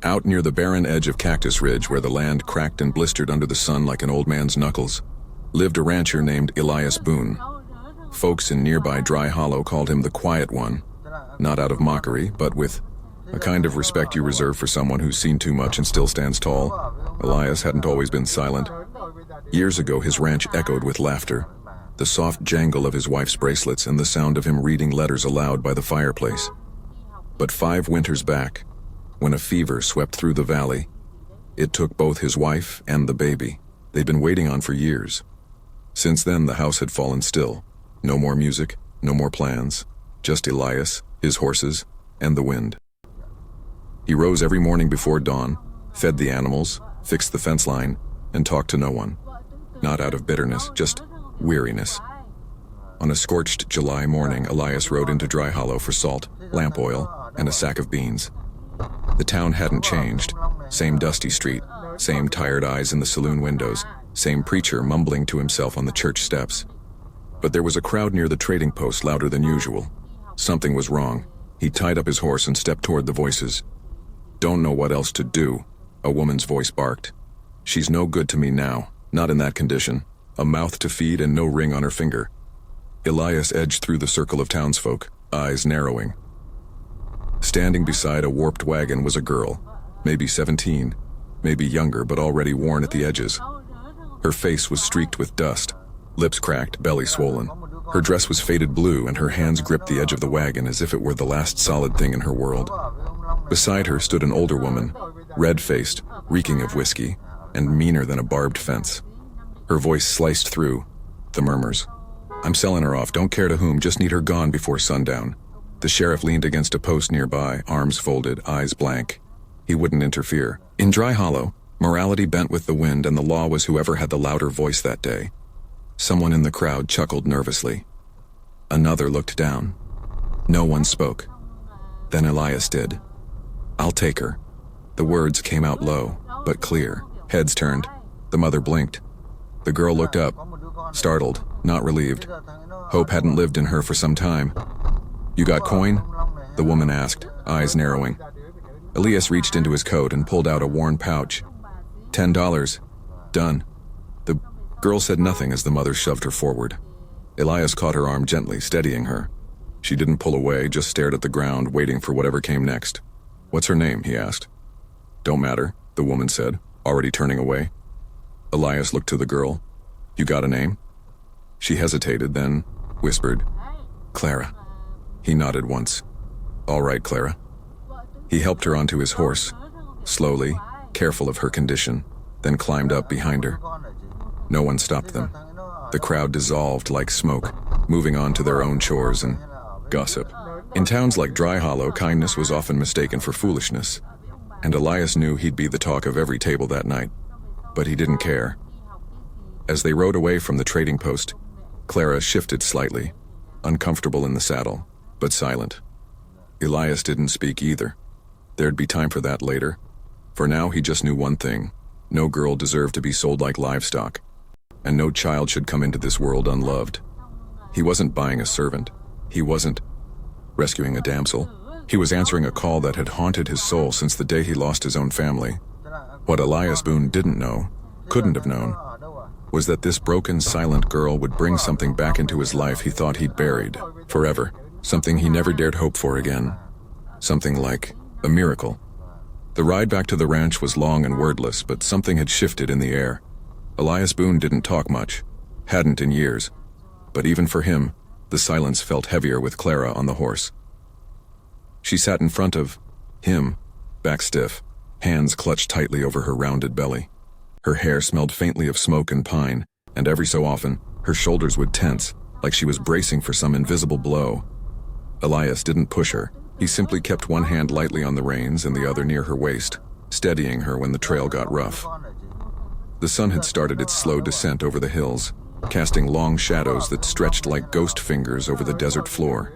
Out near the barren edge of Cactus Ridge, where the land cracked and blistered under the sun like an old man's knuckles, lived a rancher named Elias Boone. Folks in nearby Dry Hollow called him the Quiet One, not out of mockery, but with a kind of respect you reserve for someone who's seen too much and still stands tall. Elias hadn't always been silent. Years ago, his ranch echoed with laughter, the soft jangle of his wife's bracelets and the sound of him reading letters aloud by the fireplace. But 5 winters back, when a fever swept through the valley, it took both his wife and the baby they'd been waiting on for years. Since then, the house had fallen still. No more music, no more plans, just Elias, his horses, and the wind. He rose every morning before dawn, fed the animals, fixed the fence line, and talked to no one. Not out of bitterness, just weariness. On a scorched July morning, Elias rode into Dry Hollow for salt, lamp oil, and a sack of beans. The town hadn't changed. Same dusty street, same tired eyes in the saloon windows, same preacher mumbling to himself on the church steps. But there was a crowd near the trading post louder than usual. Something was wrong. He tied up his horse and stepped toward the voices. "Don't know what else to do," a woman's voice barked. "She's no good to me now, not in that condition. A mouth to feed and no ring on her finger." Elias edged through the circle of townsfolk, eyes narrowing. Standing beside a warped wagon was a girl, maybe 17, maybe younger but already worn at the edges. Her face was streaked with dust, lips cracked, belly swollen. Her dress was faded blue and her hands gripped the edge of the wagon as if it were the last solid thing in her world. Beside her stood an older woman, red-faced, reeking of whiskey, and meaner than a barbed fence. Her voice sliced through the murmurs. "I'm selling her off, don't care to whom, just need her gone before sundown." The sheriff leaned against a post nearby, arms folded, eyes blank. He wouldn't interfere. In Dry Hollow, morality bent with the wind and the law was whoever had the louder voice that day. Someone in the crowd chuckled nervously. Another looked down. No one spoke. Then Elias did. "I'll take her." The words came out low, but clear. Heads turned. The mother blinked. The girl looked up, startled, not relieved. Hope hadn't lived in her for some time. "You got coin?" the woman asked, eyes narrowing. Elias reached into his coat and pulled out a worn pouch. $10. Done. The girl said nothing as the mother shoved her forward. Elias caught her arm gently, steadying her. She didn't pull away, just stared at the ground, waiting for whatever came next. "What's her name?" he asked. "Don't matter," the woman said, already turning away. Elias looked to the girl. "You got a name?" She hesitated, then whispered, "Clara." He nodded once. "All right, Clara." He helped her onto his horse, slowly, careful of her condition, then climbed up behind her. No one stopped them. The crowd dissolved like smoke, moving on to their own chores and gossip. In towns like Dry Hollow, kindness was often mistaken for foolishness, and Elias knew he'd be the talk of every table that night. But he didn't care. As they rode away from the trading post, Clara shifted slightly, uncomfortable in the saddle, but silent. Elias didn't speak either. There'd be time for that later. For now, he just knew one thing. No girl deserved to be sold like livestock, and no child should come into this world unloved. He wasn't buying a servant. He wasn't rescuing a damsel. He was answering a call that had haunted his soul since the day he lost his own family. What Elias Boone didn't know, couldn't have known, was that this broken, silent girl would bring something back into his life he thought he'd buried forever, something he never dared hope for again, something like a miracle. The ride back to the ranch was long and wordless, but something had shifted in the air. Elias Boone didn't talk much, hadn't in years, but even for him, the silence felt heavier with Clara on the horse. She sat in front of him, back stiff, hands clutched tightly over her rounded belly. Her hair smelled faintly of smoke and pine, and every so often, her shoulders would tense, like she was bracing for some invisible blow. Elias didn't push her. He simply kept one hand lightly on the reins and the other near her waist, steadying her when the trail got rough. The sun had started its slow descent over the hills, casting long shadows that stretched like ghost fingers over the desert floor.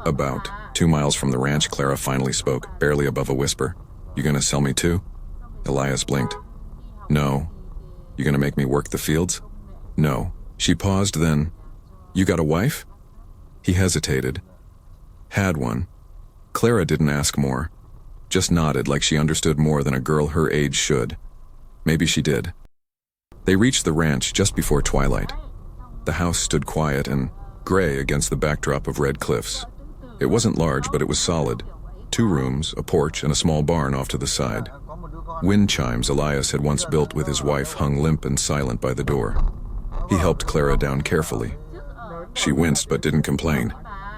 About 2 miles from the ranch, Clara finally spoke, barely above a whisper. "You gonna sell me too?" Elias blinked. "No." "You gonna make me work the fields?" "No." She paused, then, "You got a wife?" He hesitated. Had one. Clara didn't ask more, just nodded like she understood more than a girl her age should. Maybe she did. They reached the ranch just before twilight. The house stood quiet and gray against the backdrop of red cliffs. It wasn't large, but it was solid. 2 rooms, a porch, and a small barn off to the side. Wind chimes Elias had once built with his wife hung limp and silent by the door. He helped Clara down carefully. She winced but didn't complain.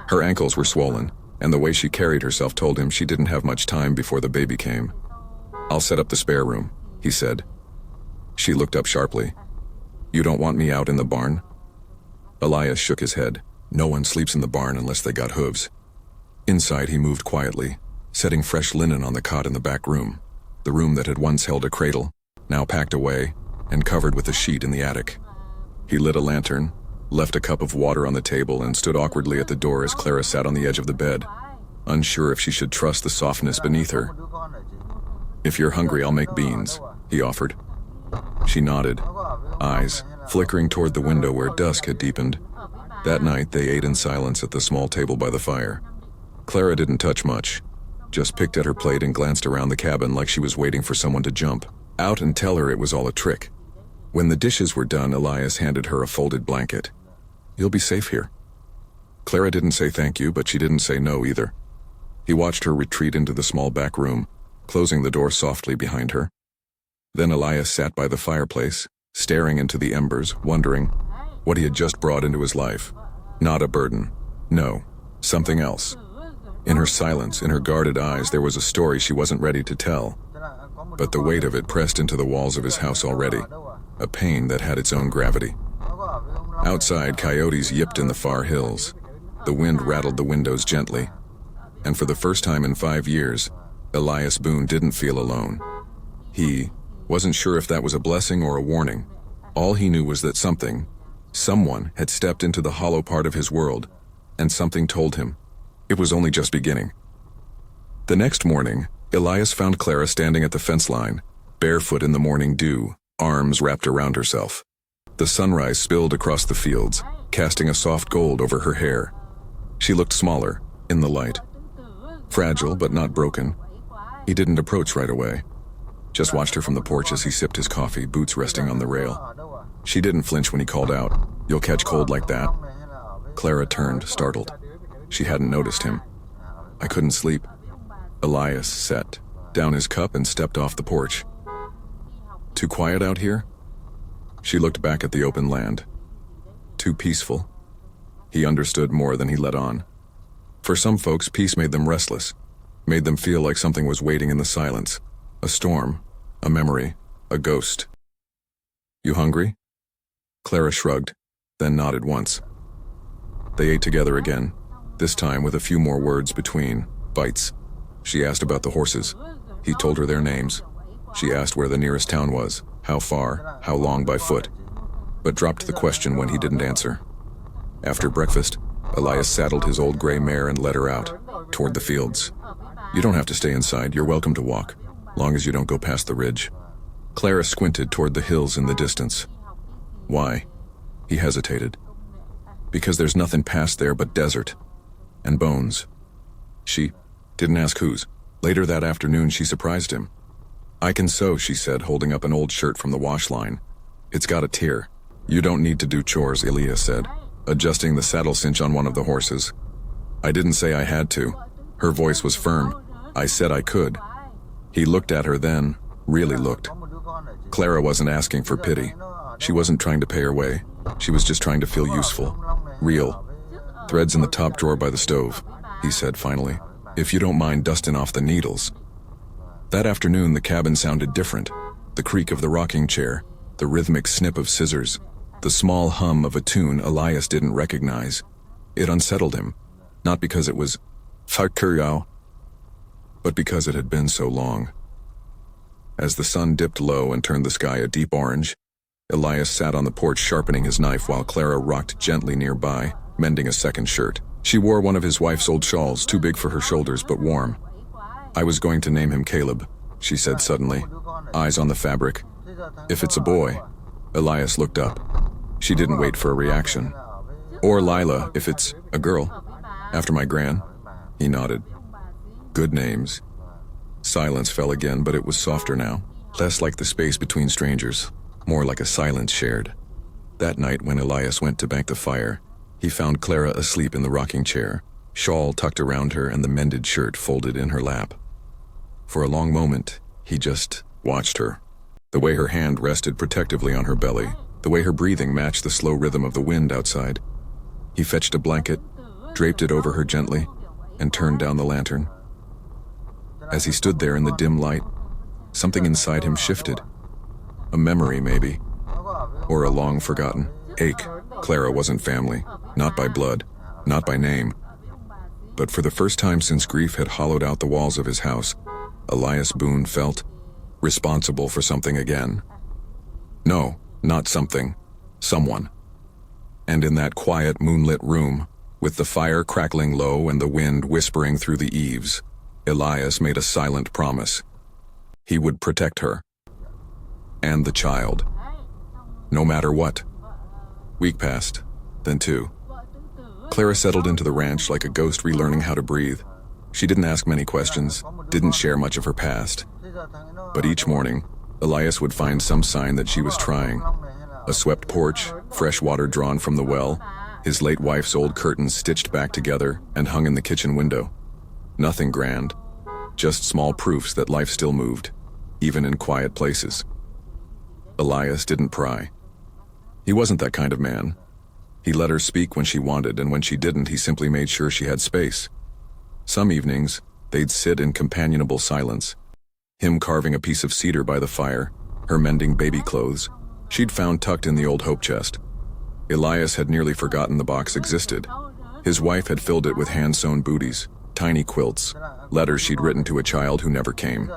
Her ankles were swollen, and the way she carried herself told him she didn't have much time before the baby came. "I'll set up the spare room," he said. She looked up sharply. "You don't want me out in the barn?" Elias shook his head. No one sleeps in the barn unless they got hooves. Inside he moved quietly, setting fresh linen on the cot in the back room, the room that had once held a cradle, now packed away and covered with a sheet in the attic. He lit a lantern, left a cup of water on the table, and stood awkwardly at the door as Clara sat on the edge of the bed, unsure if she should trust the softness beneath her. "If you're hungry, I'll make beans," he offered. She nodded, eyes flickering toward the window where dusk had deepened. That night they ate in silence at the small table by the fire. Clara didn't touch much, just picked at her plate and glanced around the cabin like she was waiting for someone to jump out and tell her it was all a trick. When the dishes were done, Elias handed her a folded blanket. "You'll be safe here." Clara didn't say thank you, but she didn't say no either. He watched her retreat into the small back room, closing the door softly behind her. Then Elias sat by the fireplace, staring into the embers, wondering what he had just brought into his life. Not a burden. No, something else. In her silence, in her guarded eyes, there was a story she wasn't ready to tell. But the weight of it pressed into the walls of his house already, a pain that had its own gravity. Outside, coyotes yipped in the far hills. The wind rattled the windows gently. And for the first time in 5 years, Elias Boone didn't feel alone. He wasn't sure if that was a blessing or a warning. All he knew was that someone had stepped into the hollow part of his world, and something told him it was only just beginning. The next morning, Elias found Clara standing at the fence line, barefoot in the morning dew, arms wrapped around herself. The sunrise spilled across the fields, casting a soft gold over her hair. She looked smaller, in the light. Fragile, but not broken. He didn't approach right away. Just watched her from the porch as he sipped his coffee, boots resting on the rail. She didn't flinch when he called out, "You'll catch cold like that?" Clara turned, startled. She hadn't noticed him. "I couldn't sleep." Elias set down his cup and stepped off the porch. "Too quiet out here?" She looked back at the open land. Too peaceful. He understood more than he let on. For some folks, peace made them restless, made them feel like something was waiting in the silence. A storm, a memory, a ghost. "You hungry?" Clara shrugged, then nodded once. They ate together again, this time with a few more words between bites. She asked about the horses. He told her their names. She asked where the nearest town was, how far, how long by foot, but dropped the question when he didn't answer. After breakfast, Elias saddled his old gray mare and led her out, toward the fields. "You don't have to stay inside, you're welcome to walk, long as you don't go past the ridge." Clara squinted toward the hills in the distance. "Why?" He hesitated. "Because there's nothing past there but desert. And bones." She didn't ask whose. Later that afternoon, she surprised him. "I can sew," she said, holding up an old shirt from the wash line. "It's got a tear." "You don't need to do chores," Elias said, adjusting the saddle cinch on one of the horses. "I didn't say I had to." Her voice was firm. "I said I could." He looked at her then, really looked. Clara wasn't asking for pity. She wasn't trying to pay her way. She was just trying to feel useful. Real. "Threads in the top drawer by the stove," he said finally. "If you don't mind dusting off the needles." That afternoon, the cabin sounded different. The creak of the rocking chair, the rhythmic snip of scissors, the small hum of a tune Elias didn't recognize. It unsettled him, not because it was Farkuryao, but because it had been so long. As the sun dipped low and turned the sky a deep orange, Elias sat on the porch sharpening his knife while Clara rocked gently nearby, mending a second shirt. She wore one of his wife's old shawls, too big for her shoulders but warm. "I was going to name him Caleb," she said suddenly, eyes on the fabric. "If it's a boy." Elias looked up. She didn't wait for a reaction. "Or Lila, if it's a girl. After my gran." He nodded. "Good names." Silence fell again, but it was softer now, less like the space between strangers, more like a silence shared. That night when Elias went to bank the fire, he found Clara asleep in the rocking chair, shawl tucked around her and the mended shirt folded in her lap. For a long moment, he just watched her. The way her hand rested protectively on her belly, the way her breathing matched the slow rhythm of the wind outside. He fetched a blanket, draped it over her gently, and turned down the lantern. As he stood there in the dim light, something inside him shifted. A memory, maybe, or a long-forgotten ache. Clara wasn't family, not by blood, not by name. But for the first time since grief had hollowed out the walls of his house, Elias Boone felt responsible for something again. No, not something, someone. And in that quiet, moonlit room, with the fire crackling low and the wind whispering through the eaves, Elias made a silent promise. He would protect her. And the child. No matter what. Week passed, then two. Clara settled into the ranch like a ghost relearning how to breathe. She didn't ask many questions, didn't share much of her past. But each morning, Elias would find some sign that she was trying. A swept porch, fresh water drawn from the well, his late wife's old curtains stitched back together and hung in the kitchen window. Nothing grand, just small proofs that life still moved, even in quiet places. Elias didn't pry. He wasn't that kind of man. He let her speak when she wanted, and when she didn't, he simply made sure she had space. Some evenings, they'd sit in companionable silence, him carving a piece of cedar by the fire, her mending baby clothes she'd found tucked in the old hope chest. Elias had nearly forgotten the box existed. His wife had filled it with hand-sewn booties, tiny quilts, letters she'd written to a child who never came.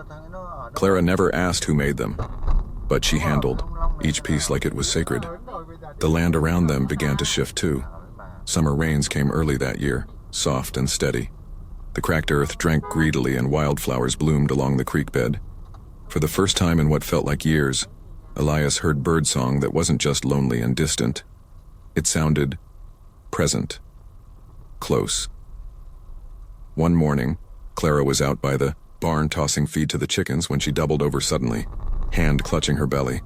Clara never asked who made them, but she handled each piece like it was sacred. The land around them began to shift too. Summer rains came early that year, soft and steady. The cracked earth drank greedily and wildflowers bloomed along the creek bed. For the first time in what felt like years, Elias heard birdsong that wasn't just lonely and distant. It sounded present, close. One morning, Clara was out by the barn tossing feed to the chickens when she doubled over suddenly, hand clutching her belly.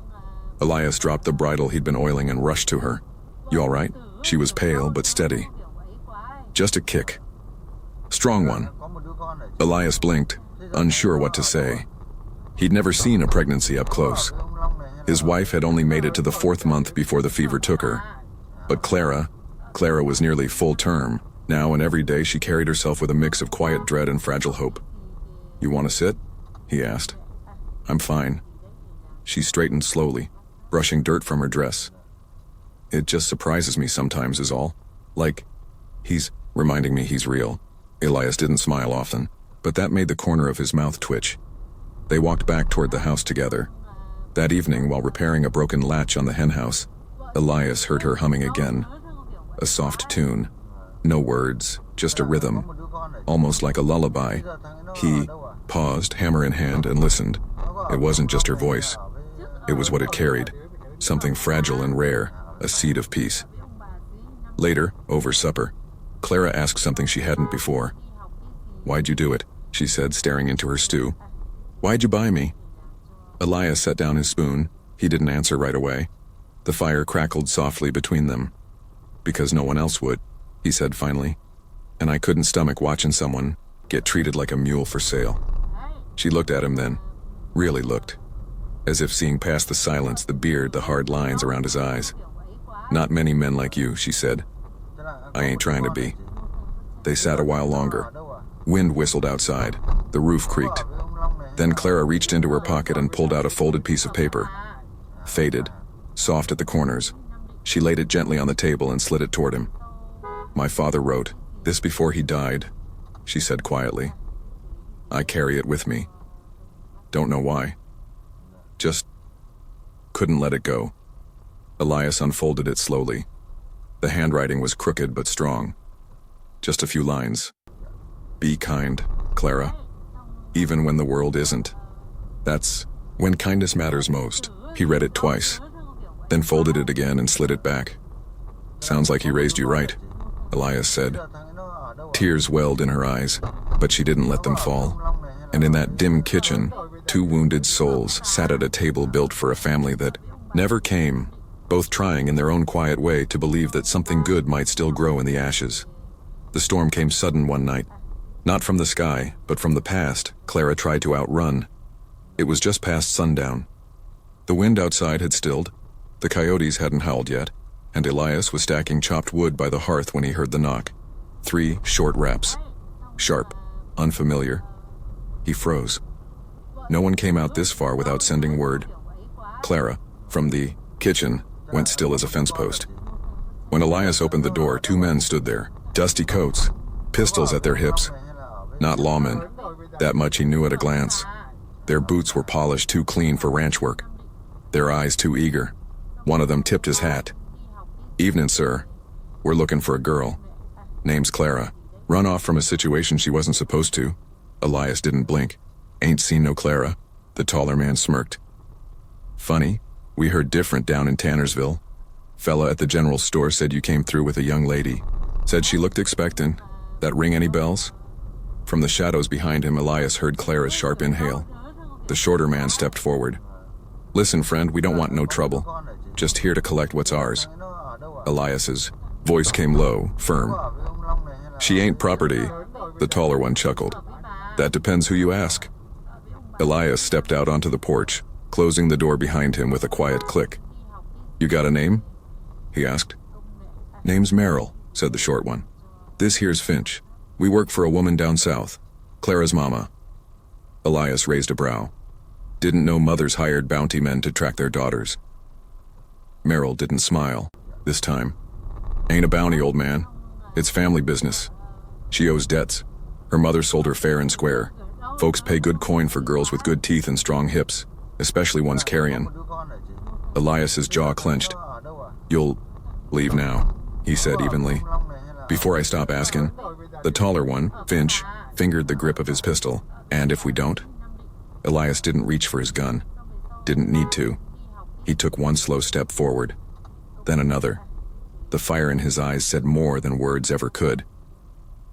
Elias dropped the bridle he'd been oiling and rushed to her. "You all right?" She was pale but steady. "Just a kick. Strong one." Elias blinked, unsure what to say. He'd never seen a pregnancy up close. His wife had only made it to the 4th month before the fever took her. But Clara was nearly full term. Now and every day she carried herself with a mix of quiet dread and fragile hope. "You want to sit?" he asked. "I'm fine." She straightened slowly, brushing dirt from her dress. "It just surprises me sometimes is all. Like, he's reminding me he's real." Elias didn't smile often, but that made the corner of his mouth twitch. They walked back toward the house together. That evening, while repairing a broken latch on the henhouse, Elias heard her humming again. A soft tune. No words, just a rhythm, almost like a lullaby. He paused, hammer in hand, and listened. It wasn't just her voice. It was what it carried, something fragile and rare, a seed of peace. Later, over supper, Clara asked something she hadn't before. "Why'd you do it?" she said, staring into her stew. "Why'd you buy me?" Elias set down his spoon. He didn't answer right away. The fire crackled softly between them. "Because no one else would," he said finally. "And I couldn't stomach watching someone get treated like a mule for sale." She looked at him then, really looked, as if seeing past the silence, the beard, the hard lines around his eyes. "Not many men like you," she said. "I ain't trying to be." They sat a while longer. Wind whistled outside. The roof creaked. Then Clara reached into her pocket and pulled out a folded piece of paper. Faded, soft at the corners. She laid it gently on the table and slid it toward him. "My father wrote this before he died," she said quietly. "I carry it with me. Don't know why. Just couldn't let it go." Elias unfolded it slowly. The handwriting was crooked but strong. Just a few lines. "Be kind, Clara, even when the world isn't. That's when kindness matters most." He read it twice, then folded it again and slid it back. "Sounds like he raised you right," Elias said. Tears welled in her eyes, but she didn't let them fall. And in that dim kitchen, two wounded souls sat at a table built for a family that never came, both trying in their own quiet way to believe that something good might still grow in the ashes. The storm came sudden one night. Not from the sky, but from the past, Clara tried to outrun. It was just past sundown. The wind outside had stilled, the coyotes hadn't howled yet, and Elias was stacking chopped wood by the hearth when he heard the knock. 3 short raps. Sharp, unfamiliar. He froze. No one came out this far without sending word. Clara, from the kitchen, went still as a fence post. When Elias opened the door, 2 men stood there, dusty coats, pistols at their hips. Not lawmen. That much he knew at a glance. Their boots were polished too clean for ranch work. Their eyes too eager. One of them tipped his hat. "Evening, sir. We're looking for a girl. Name's Clara. Run off from a situation she wasn't supposed to." Elias didn't blink. "Ain't seen no Clara." The taller man smirked. "Funny, we heard different down in Tannersville. Fella at the general store said you came through with a young lady. Said she looked expectant. That ring any bells?" From the shadows behind him, Elias heard Clara's sharp inhale. The shorter man stepped forward. "Listen, friend, we don't want no trouble. Just here to collect what's ours." Elias's voice came low, firm. "She ain't property," the taller one chuckled. "That depends who you ask." Elias stepped out onto the porch, closing the door behind him with a quiet click. "You got a name?" he asked. "Name's Merrill," said the short one. "This here's Finch. We work for a woman down south. Clara's mama." Elias raised a brow. Didn't know mothers hired bounty men to track their daughters. Merrill didn't smile, this time. "Ain't a bounty, old man. It's family business. She owes debts. Her mother sold her fair and square. Folks pay good coin for girls with good teeth and strong hips, especially ones carrying." Elias's jaw clenched. "You'll leave now," he said evenly. "Before I stop asking." The taller one, Finch, fingered the grip of his pistol. "And if we don't?" Elias didn't reach for his gun. Didn't need to. He took one slow step forward. Then another. The fire in his eyes said more than words ever could.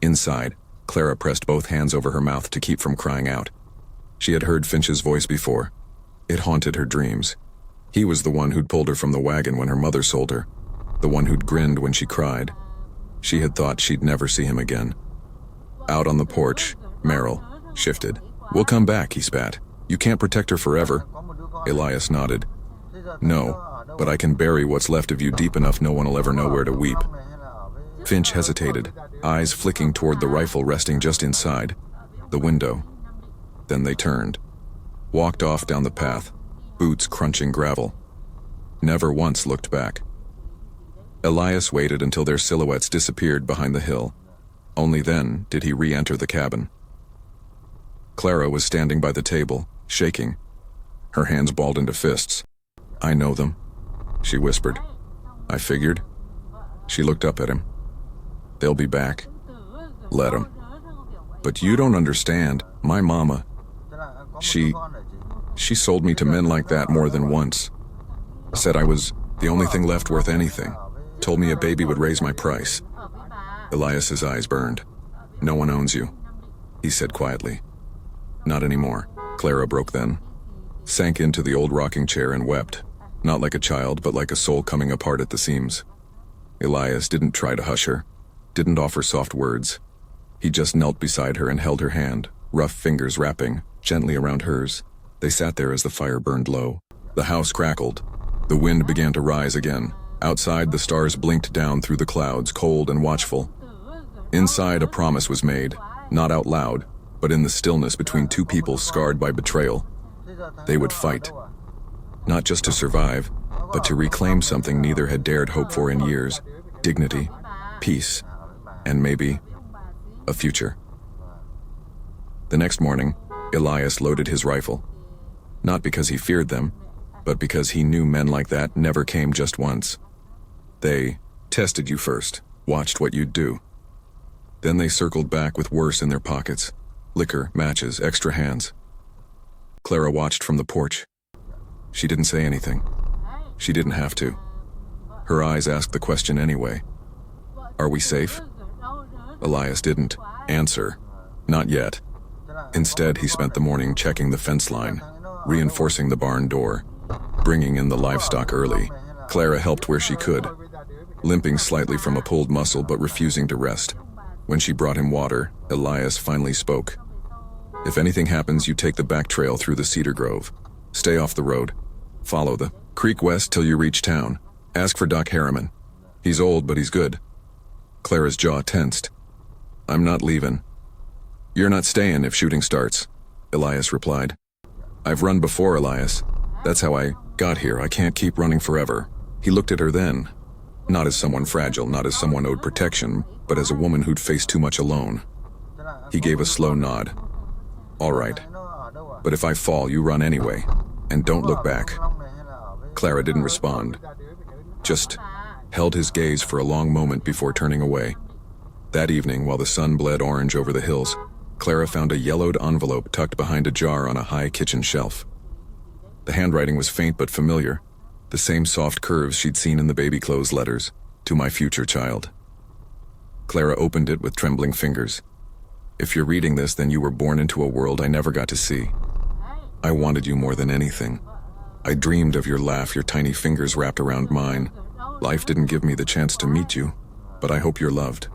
Inside, Clara pressed both hands over her mouth to keep from crying out. She had heard Finch's voice before. It haunted her dreams. He was the one who'd pulled her from the wagon when her mother sold her. The one who'd grinned when she cried. She had thought she'd never see him again. Out on the porch, Merrill shifted. "We'll come back," he spat. "You can't protect her forever." Elias nodded. "No, but I can bury what's left of you deep enough no one will ever know where to weep." Finch hesitated, eyes flicking toward the rifle resting just inside the window. Then they turned, walked off down the path, boots crunching gravel. Never once looked back. Elias waited until their silhouettes disappeared behind the hill. Only then did he re-enter the cabin. Clara was standing by the table, shaking, her hands balled into fists. "I know them," she whispered. "I figured." She looked up at him. "They'll be back. Let 'em. But you don't understand. My mama, she sold me to men like that more than once. Said I was the only thing left worth anything. Told me a baby would raise my price." Elias's eyes burned. "No one owns you," he said quietly. "Not anymore." Clara broke then. Sank into the old rocking chair and wept, not like a child but like a soul coming apart at the seams. Elias didn't try to hush her, didn't offer soft words. He just knelt beside her and held her hand, rough fingers wrapping gently around hers. They sat there as the fire burned low. The house crackled. The wind began to rise again. Outside, the stars blinked down through the clouds, cold and watchful. Inside, a promise was made, not out loud, but in the stillness between two people scarred by betrayal. They would fight. Not just to survive, but to reclaim something neither had dared hope for in years. Dignity, peace, and maybe a future. The next morning, Elias loaded his rifle. Not because he feared them, but because he knew men like that never came just once. They tested you first, watched what you'd do. Then they circled back with worse in their pockets. Liquor, matches, extra hands. Clara watched from the porch. She didn't say anything. She didn't have to. Her eyes asked the question anyway. "Are we safe?" Elias didn't answer. Not yet. Instead, he spent the morning checking the fence line, reinforcing the barn door, bringing in the livestock early. Clara helped where she could, limping slightly from a pulled muscle but refusing to rest. When she brought him water, Elias finally spoke. "If anything happens, you take the back trail through the cedar grove. Stay off the road. Follow the creek west till you reach town. Ask for Doc Harriman. He's old, but he's good." Clara's jaw tensed. "I'm not leaving." "You're not staying if shooting starts," Elias replied. "I've run before, Elias. That's how I got here. I can't keep running forever." He looked at her then, not as someone fragile, not as someone owed protection, but as a woman who'd faced too much alone. He gave a slow nod. "All right. But if I fall, you run anyway, and don't look back." Clara didn't respond, just held his gaze for a long moment before turning away. That evening, while the sun bled orange over the hills, Clara found a yellowed envelope tucked behind a jar on a high kitchen shelf. The handwriting was faint but familiar, the same soft curves she'd seen in the baby clothes letters, "To my future child." Clara opened it with trembling fingers. "If you're reading this, then you were born into a world I never got to see. I wanted you more than anything. I dreamed of your laugh, your tiny fingers wrapped around mine. Life didn't give me the chance to meet you, but I hope you're loved.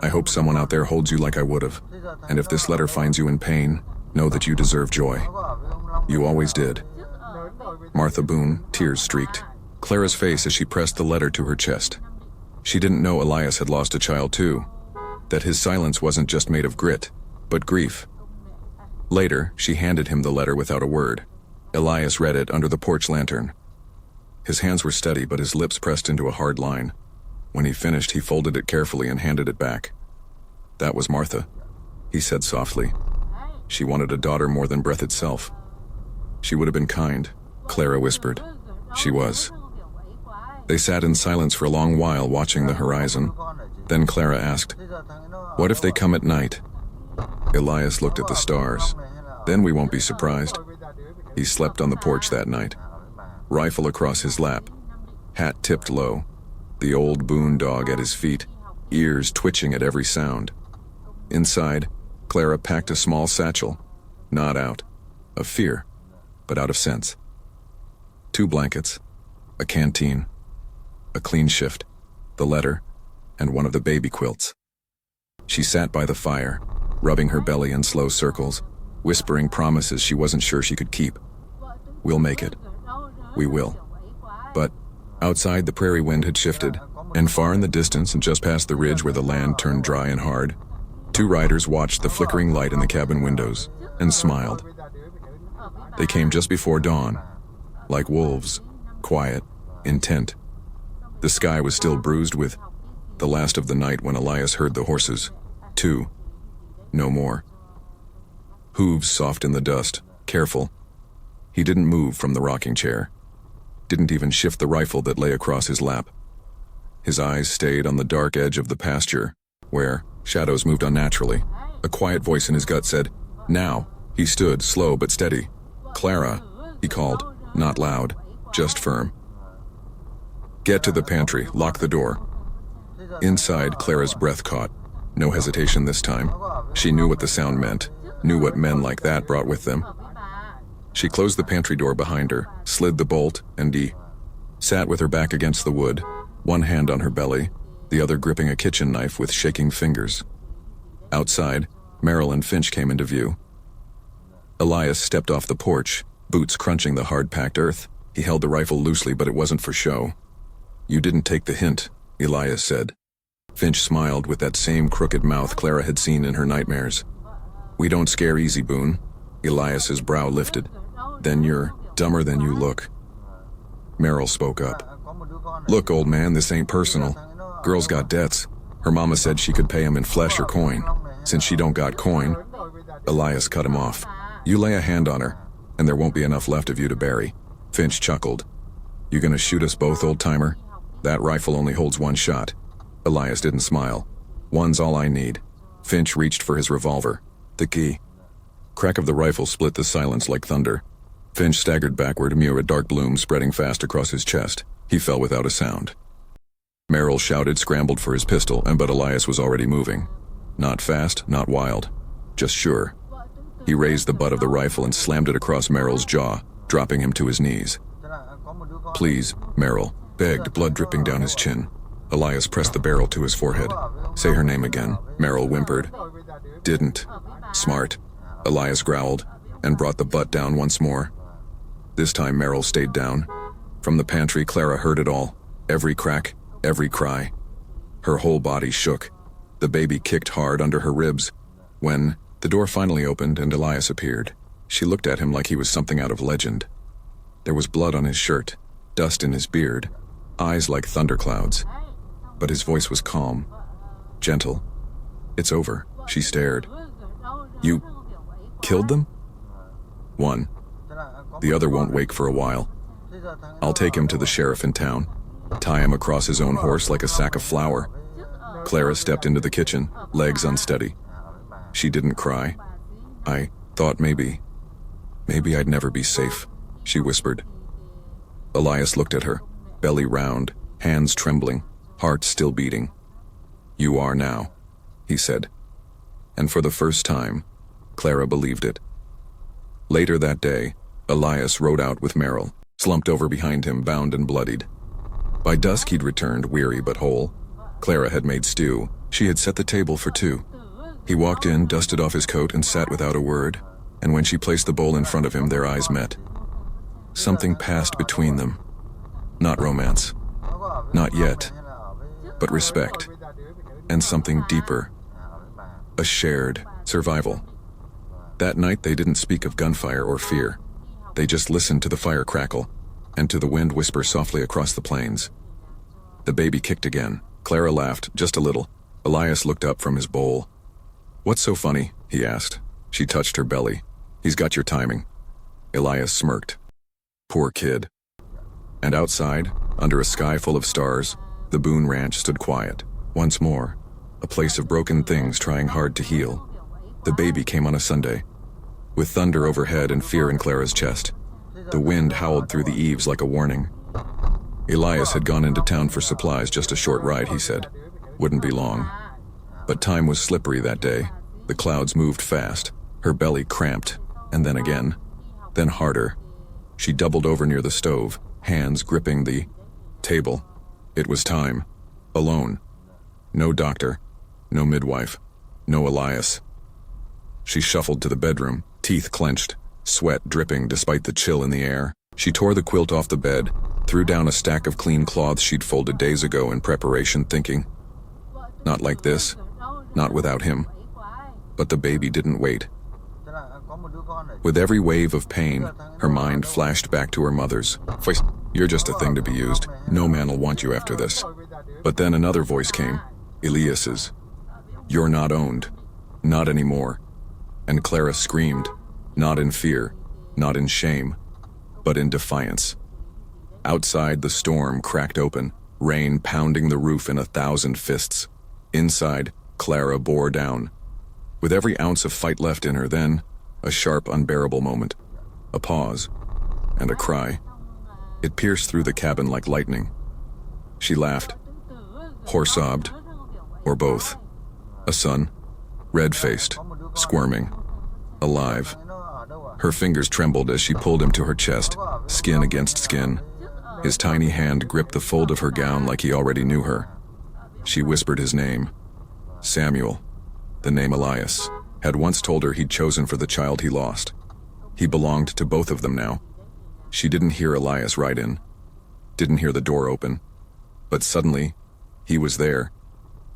I hope someone out there holds you like I would've. And if this letter finds you in pain, know that you deserve joy. You always did. Martha Boone." Tears streaked Clara's face as she pressed the letter to her chest. She didn't know Elias had lost a child too, that his silence wasn't just made of grit, but grief. Later, she handed him the letter without a word. Elias read it under the porch lantern. His hands were steady, but his lips pressed into a hard line. When he finished, he folded it carefully and handed it back. "That was Martha," he said softly. "She wanted a daughter more than breath itself. She would have been kind," Clara whispered. "She was." They sat in silence for a long while, watching the horizon. Then Clara asked, "What if they come at night?" Elias looked at the stars. "Then we won't be surprised." He slept on the porch that night, rifle across his lap, hat tipped low, the old Boone dog at his feet, ears twitching at every sound. Inside, Clara packed a small satchel, not out of fear, but out of sense. 2 blankets, a canteen, a clean shift, the letter, and one of the baby quilts. She sat by the fire, rubbing her belly in slow circles, whispering promises she wasn't sure she could keep. "We'll make it. We will." But outside, the prairie wind had shifted, and far in the distance and just past the ridge where the land turned dry and hard, 2 riders watched the flickering light in the cabin windows and smiled. They came just before dawn, like wolves, quiet, intent. The sky was still bruised with the last of the night when Elias heard the horses. 2. No more. Hooves soft in the dust, careful. He didn't move from the rocking chair, didn't even shift the rifle that lay across his lap. His eyes stayed on the dark edge of the pasture, where shadows moved unnaturally. A quiet voice in his gut said, "Now." He stood, slow but steady. "Clara," he called, not loud, just firm. "Get to the pantry, lock the door." Inside, Clara's breath caught. No hesitation this time. She knew what the sound meant, knew what men like that brought with them. She closed the pantry door behind her, slid the bolt, and sat with her back against the wood, one hand on her belly, the other gripping a kitchen knife with shaking fingers. Outside, Merrill and Finch came into view. Elias stepped off the porch, boots crunching the hard-packed earth. He held the rifle loosely, but it wasn't for show. "You didn't take the hint," Elias said. Finch smiled with that same crooked mouth Clara had seen in her nightmares. "We don't scare easy, Boone." Elias's brow lifted. "Then you're dumber than you look." Merrill spoke up. "Look, old man, this ain't personal. Girl's got debts. Her mama said she could pay 'em in flesh or coin. Since she don't got coin..." Elias cut him off. "You lay a hand on her, and there won't be enough left of you to bury." Finch chuckled. "You gonna shoot us both, old-timer? That rifle only holds 1 shot." Elias didn't smile. "One's all I need." Finch reached for his revolver. The key. Crack of the rifle split the silence like thunder. Finch staggered backward, a dark bloom spreading fast across his chest. He fell without a sound. Merrill shouted, scrambled for his pistol, but Elias was already moving. Not fast, not wild, just sure. He raised the butt of the rifle and slammed it across Meryl's jaw, dropping him to his knees. "Please," Meryl begged, blood dripping down his chin. Elias pressed the barrel to his forehead. "Say her name again," Meryl whimpered. "Didn't. Smart," Elias growled, and brought the butt down once more. This time Meryl stayed down. From the pantry, Clara heard it all. Every crack, every cry. Her whole body shook. The baby kicked hard under her ribs. When the door finally opened and Elias appeared, she looked at him like he was something out of legend. There was blood on his shirt, dust in his beard, eyes like thunderclouds. But his voice was calm, gentle. "It's over," she stared. "You killed them?" "One. The other won't wake for a while. I'll take him to the sheriff in town, tie him across his own horse like a sack of flour." Clara stepped into the kitchen, legs unsteady. She didn't cry. "I thought maybe I'd never be safe," she whispered. Elias looked at her, belly round, hands trembling, heart still beating. "You are now," he said. And for the first time, Clara believed it. Later that day, Elias rode out with Meryl, slumped over behind him, bound and bloodied. By dusk he'd returned, weary but whole. Clara had made stew. She had set the table for two. He walked in, dusted off his coat, and sat without a word, and when she placed the bowl in front of him, their eyes met. Something passed between them. Not romance. Not yet. But respect. And something deeper. A shared survival. That night they didn't speak of gunfire or fear. They just listened to the fire crackle, and to the wind whisper softly across the plains. The baby kicked again. Clara laughed, just a little. Elias looked up from his bowl. "What's so funny?" he asked. She touched her belly. "He's got your timing." Elias smirked. Poor kid. And outside, under a sky full of stars, the Boone Ranch stood quiet. Once more, a place of broken things trying hard to heal. The baby came on a Sunday, with thunder overhead and fear in Clara's chest. The wind howled through the eaves like a warning. Elias had gone into town for supplies, just a short ride, he said. Wouldn't be long. But time was slippery that day. The clouds moved fast. Her belly cramped, and then again. Then harder. She doubled over near the stove, hands gripping the table. It was time. Alone. No doctor. No midwife. No Elias. She shuffled to the bedroom, teeth clenched, sweat dripping despite the chill in the air. She tore the quilt off the bed, threw down a stack of clean cloths she'd folded days ago in preparation, thinking, not like this, not without him. But the baby didn't wait. With every wave of pain, her mind flashed back to her mother's voice. "You're just a thing to be used. No man will want you after this." But then another voice came, Elias's. "You're not owned. Not anymore." And Clara screamed, not in fear, not in shame, but in defiance. Outside, the storm cracked open, rain pounding the roof in 1,000 fists. Inside, Clara bore down. With every ounce of fight left in her, then, a sharp, unbearable moment. A pause, and a cry. It pierced through the cabin like lightning. She laughed, or sobbed, or both. A son, red-faced, squirming, alive. Her fingers trembled as she pulled him to her chest, skin against skin. His tiny hand gripped the fold of her gown like he already knew her. She whispered his name. Samuel, the name Elias, had once told her he'd chosen for the child he lost. He belonged to both of them now. She didn't hear Elias ride in, didn't hear the door open, but suddenly, he was there,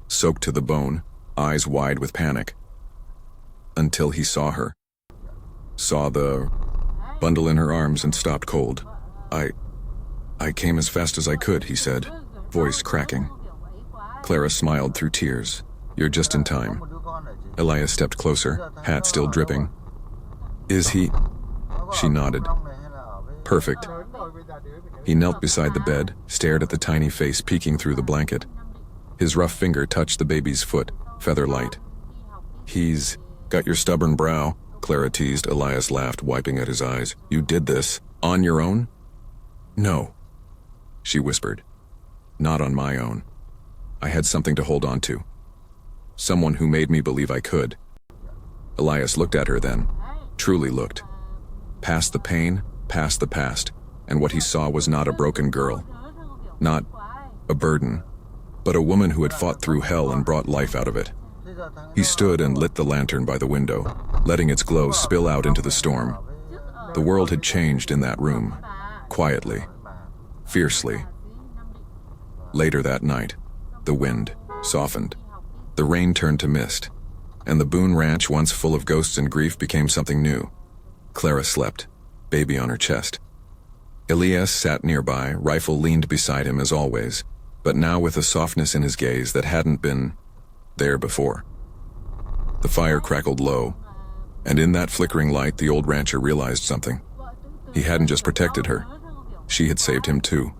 soaked to the bone, eyes wide with panic. Until he saw her. Saw the bundle in her arms and stopped cold. I came as fast as I could, he said, voice cracking. Clara smiled through tears. You're just in time. Elias stepped closer, hat still dripping. Is he? She nodded. Perfect. He knelt beside the bed, stared at the tiny face peeking through the blanket. His rough finger touched the baby's foot, feather light. He's got your stubborn brow, Clara teased. Elias laughed, wiping at his eyes. You did this on your own? No, she whispered. Not on my own. I had something to hold on to. Someone who made me believe I could. Elias looked at her then, truly looked. Past the pain, past the past, and what he saw was not a broken girl. Not a burden, but a woman who had fought through hell and brought life out of it. He stood and lit the lantern by the window, letting its glow spill out into the storm. The world had changed in that room, quietly, fiercely. Later that night, the wind softened. The rain turned to mist, and the Boone Ranch, once full of ghosts and grief, became something new. Clara slept, baby on her chest. Elias sat nearby, rifle leaned beside him as always, but now with a softness in his gaze that hadn't been there before. The fire crackled low, and in that flickering light the old rancher realized something. He hadn't just protected her, she had saved him too.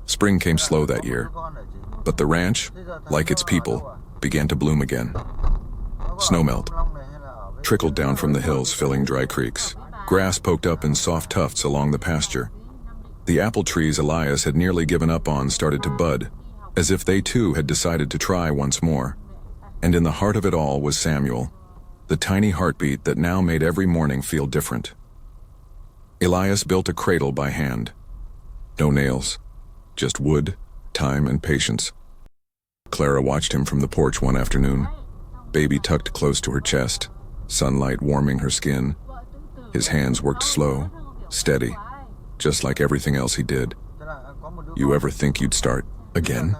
Spring came slow that year, but the ranch, like its people, began to bloom again. Snowmelt trickled down from the hills, filling dry creeks. Grass poked up in soft tufts along the pasture. The apple trees Elias had nearly given up on started to bud, as if they too had decided to try once more. And in the heart of it all was Samuel, the tiny heartbeat that now made every morning feel different. Elias built a cradle by hand. No nails, just wood, time, and patience. Clara watched him from the porch one afternoon, baby tucked close to her chest, sunlight warming her skin. His hands worked slow, steady, just like everything else he did. "You ever think you'd start again?"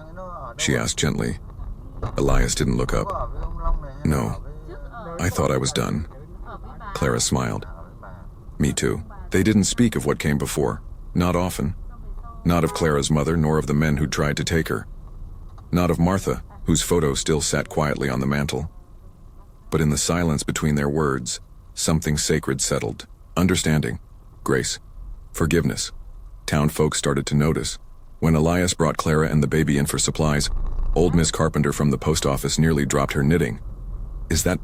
she asked gently. Elias didn't look up. "No, I thought I was done." Clara smiled. "Me too." They didn't speak of what came before, not often. Not of Clara's mother, nor of the men who tried to take her. Not of Martha, whose photo still sat quietly on the mantel. But in the silence between their words, something sacred settled. Understanding, grace, forgiveness. Town folk started to notice. When Elias brought Clara and the baby in for supplies, old Miss Carpenter from the post office nearly dropped her knitting. "Is that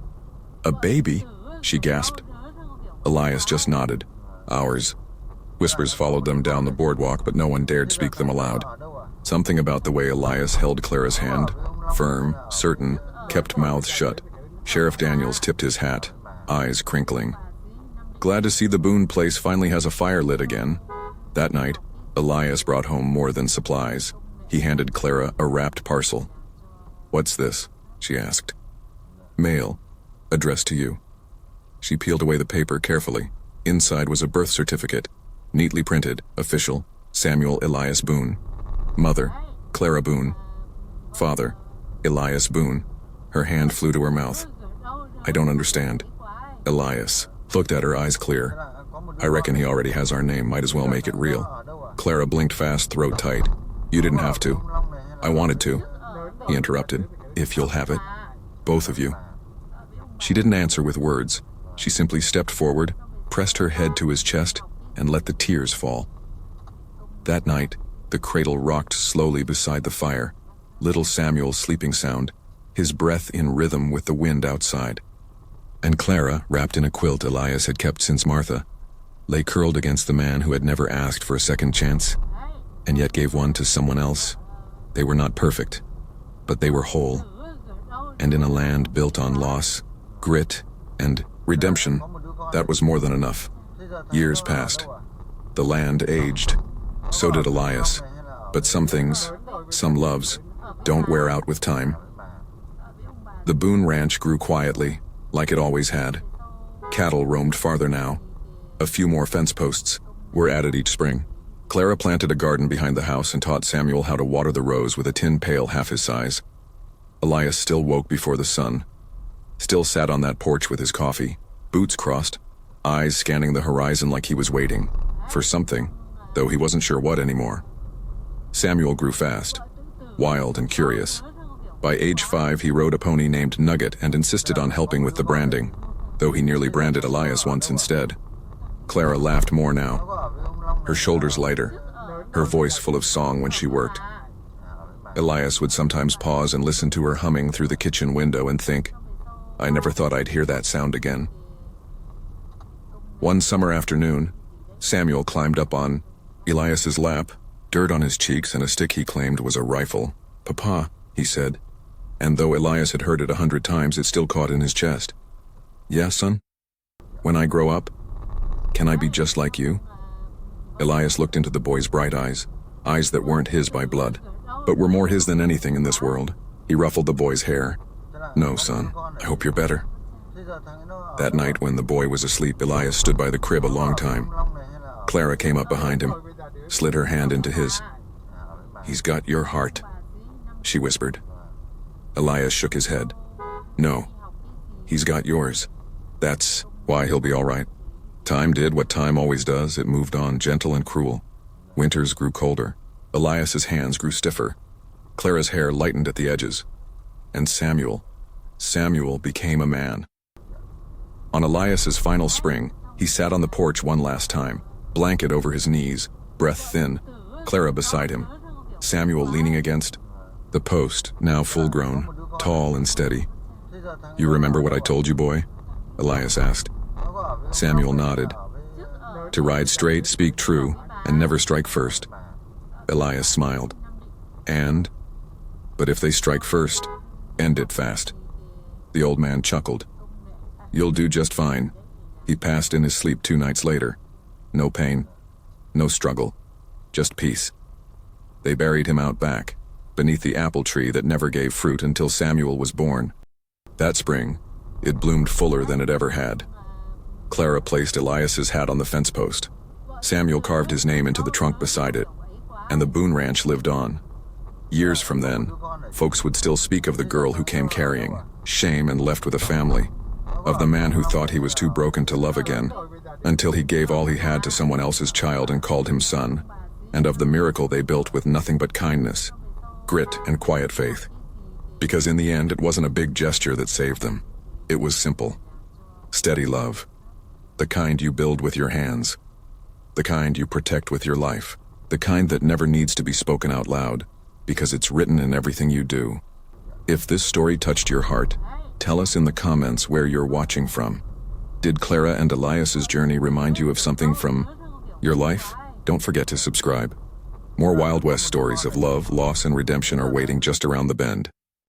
a baby?" she gasped. Elias just nodded. "Ours." Whispers followed them down the boardwalk, but no one dared speak them aloud. Something about the way Elias held Clara's hand, firm, certain, kept mouths shut. Sheriff Daniels tipped his hat, eyes crinkling. "Glad to see the Boone place finally has a fire lit again." That night, Elias brought home more than supplies. He handed Clara a wrapped parcel. "What's this?" she asked. "Mail, addressed to you." She peeled away the paper carefully. Inside was a birth certificate, neatly printed, official, Samuel Elias Boone. Mother, Clara Boone. Father, Elias Boone. Her hand flew to her mouth. "I don't understand." Elias looked at her, eyes clear. "I reckon he already has our name, might as well make it real." Clara blinked fast, throat tight. "You didn't have to." "I wanted to," he interrupted. "If you'll have it. Both of you." She didn't answer with words. She simply stepped forward, pressed her head to his chest, and let the tears fall. That night, the cradle rocked slowly beside the fire, little Samuel's sleeping sound, his breath in rhythm with the wind outside. And Clara, wrapped in a quilt Elias had kept since Martha, lay curled against the man who had never asked for a second chance, and yet gave one to someone else. They were not perfect, but they were whole. And in a land built on loss, grit, and redemption, that was more than enough. Years passed. The land aged. So did Elias. But some things, some loves, don't wear out with time. The Boone Ranch grew quietly, like it always had. Cattle roamed farther now. A few more fence posts were added each spring. Clara planted a garden behind the house and taught Samuel how to water the rows with a tin pail half his size. Elias still woke before the sun, still sat on that porch with his coffee, boots crossed, eyes scanning the horizon like he was waiting for something, though he wasn't sure what anymore. Samuel grew fast, wild and curious. By age 5, he rode a pony named Nugget and insisted on helping with the branding, though he nearly branded Elias once instead. Clara laughed more now, her shoulders lighter, her voice full of song when she worked. Elias would sometimes pause and listen to her humming through the kitchen window and think, "I never thought I'd hear that sound again." One summer afternoon, Samuel climbed up on Elias's lap, dirt on his cheeks and a stick he claimed was a rifle. "Papa," he said, and though Elias had heard it 100 times, it still caught in his chest. "Yeah, son?" When I grow up, can I be just like you? Elias looked into the boy's bright eyes, eyes that weren't his by blood, but were more his than anything in this world. He ruffled the boy's hair. No, son, I hope you're better. That night when the boy was asleep, Elias stood by the crib a long time. Clara came up behind him, slid her hand into his. He's got your heart, she whispered. Elias shook his head. No, he's got yours. That's why he'll be all right. Time did what time always does. It moved on, gentle and cruel. Winters grew colder. Elias's hands grew stiffer. Clara's hair lightened at the edges. And Samuel became a man. On Elias's final spring, he sat on the porch one last time, blanket over his knees, breath thin, Clara beside him, Samuel leaning against the post, now full-grown, tall and steady. You remember what I told you, boy? Elias asked. Samuel nodded. To ride straight, speak true, and never strike first. Elias smiled. But if they strike first, end it fast. The old man chuckled. You'll do just fine. He passed in his sleep 2 nights later. No pain, no struggle, just peace. They buried him out back, beneath the apple tree that never gave fruit until Samuel was born. That spring, it bloomed fuller than it ever had. Clara placed Elias's hat on the fence post. Samuel carved his name into the trunk beside it, and the Boone Ranch lived on. Years from then, folks would still speak of the girl who came carrying shame and left with a family, of the man who thought he was too broken to love again, until he gave all he had to someone else's child and called him son, and of the miracle they built with nothing but kindness, grit, and quiet faith. Because in the end, it wasn't a big gesture that saved them. It was simple, steady love. The kind you build with your hands. The kind you protect with your life. The kind that never needs to be spoken out loud, because it's written in everything you do. If this story touched your heart, tell us in the comments where you're watching from. Did Clara and Elias's journey remind you of something from your life? Don't forget to subscribe. More Wild West stories of love, loss, and redemption are waiting just around the bend.